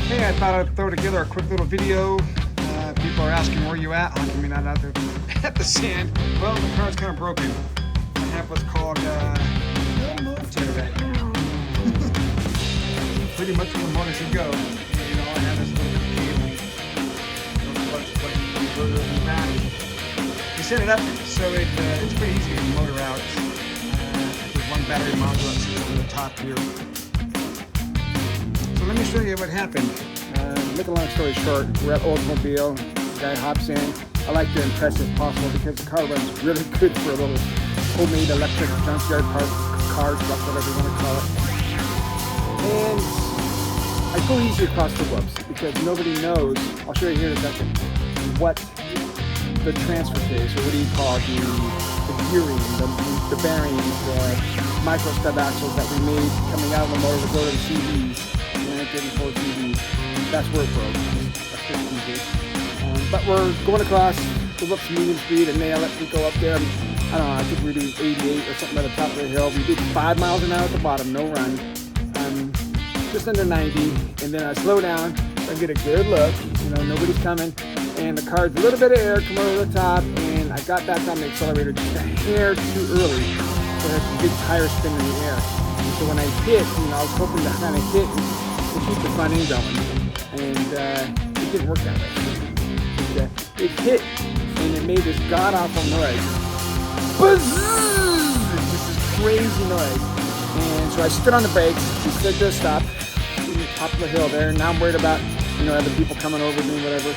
Hey, I thought I'd throw together a quick little video. People are asking where you at. How come you're not out there at the sand? Well, the car's kind of broken. I have what's called no motor right now. Pretty much where the motor should go. You know, I have this little bit of cable. Clutch plate, inverter in the back. You set it up so it's pretty easy to get the motor out. There's one battery module that sits over the top here. So let me show you what happened. Make a long story short, we're at Oldsmobile. The guy hops in. I like to impress if possible because the car runs really good for a little homemade electric junkyard car, truck, whatever you want to call it. And I go easy across the whoops because nobody knows. I'll show you here in a second what the transfer case, or what do you call it, the gearing, the bearings, the micro stub axles that we made coming out of the motor to go to the CVs, 34 CVs. That's where it broke. But we're going across the whoops medium speed and nail it. We go up there. I don't know, I think we're doing 88 or something at the top of the hill. We did 5 miles an hour at the bottom, no run. Just under 90, and then I slow down so I get a good look. You know, nobody's coming, and the car's a little bit of air coming over the top, and I got back on the accelerator just a hair too early, so I had some big tire spin in the air. And so when I hit, you know, I was hoping to kind of hit and keep the front end going, and it didn't work that way. It hit, and it made this god-awful noise. Buzz! Just this crazy noise. And so I stood on the brakes, we stood to a stop, on the top of the hill there. Now I'm worried about, you know, other people coming over me, whatever.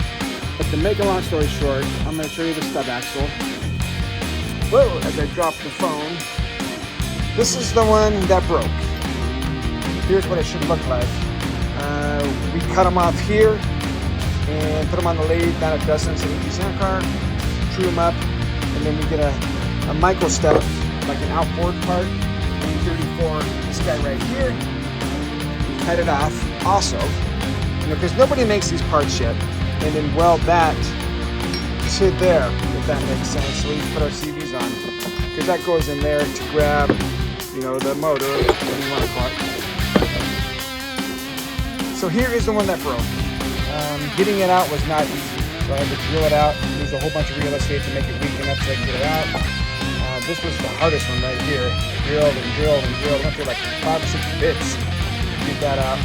But to make a long story short, I'm going to show you the stub axle. Whoa, as I drop the phone. This is the one that broke. Here's what it should look like. We cut them off here and put them on the lathe, about a dozen 70% car, true them up, and then we get a micro stub, like an outboard part. 34, this guy right here, cut it off also, you know, because nobody makes these parts yet, and then weld that to there, if that makes sense. So we put our CVs on, because that goes in there to grab, you know, the motor, whatever you want to call it. So here is the one that broke. Getting it out was not easy, so I had to drill it out, use a whole bunch of real estate to make it weak enough so I could get it out. This was the hardest one right here. Drilled and drilled and drilled. Went through like 5 or 6 bits to get that out.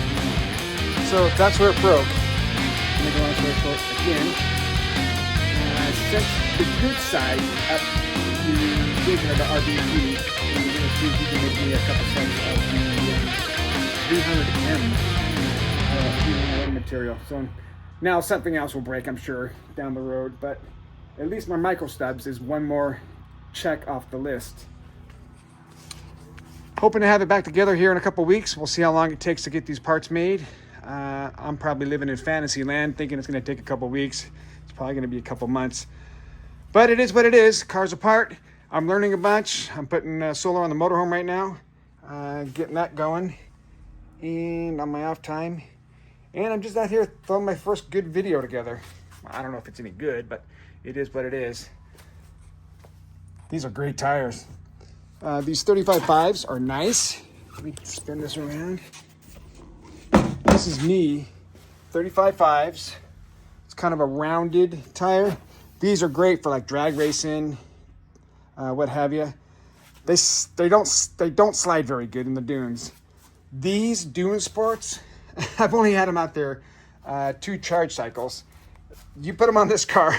So that's where it broke. I'm going to go on short again. I sent the good side up to Jason of the RBP. And we're going to see if he can make me a couple sets of the 300M material. So now something else will break, I'm sure, down the road. But at least my micro stubs is one more check off the list. Hoping to have it back together here in a couple weeks. We'll see how long it takes to get these parts made. I'm probably living in fantasy land thinking it's going to take a couple weeks. It's probably going to be a couple months. But it is what it is. Car's apart. I'm learning a bunch. I'm putting solar on the motorhome right now. Getting that going. And on my off time. And I'm just out here throwing my first good video together. I don't know if it's any good, but it is what it is. These are great tires. These 35.5s are nice. Let me spin this around. This is me, 35.5s. It's kind of a rounded tire. These are great for like drag racing, what have you. They don't slide very good in the dunes. These Dune Sports, I've only had them out there 2 charge cycles. You put them on this car.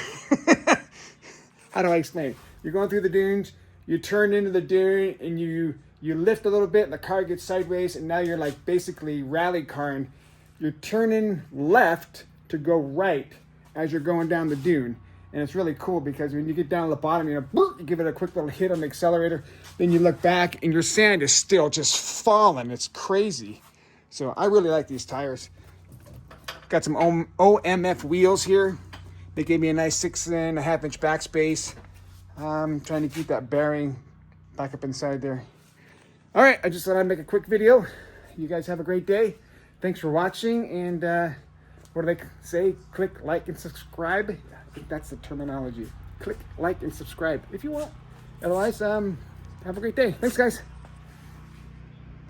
How do I explain it? You're going through the dunes, you turn into the dune, and you lift a little bit, and the car gets sideways, and now you're like basically rally carring. You're turning left to go right as you're going down the dune. And it's really cool because when you get down to the bottom, you give it a quick little hit on the accelerator, then you look back, and your sand is still just falling. It's crazy. So I really like these tires. Got some OMF wheels here. They gave me a nice 6.5-inch backspace. I'm trying to keep that bearing back up inside there. All right, I just thought I'd make a quick video. You guys have a great day. Thanks for watching, and what do they say? Click, like, and subscribe. I think that's the terminology. Click, like, and subscribe if you want. Otherwise, have a great day. Thanks, guys.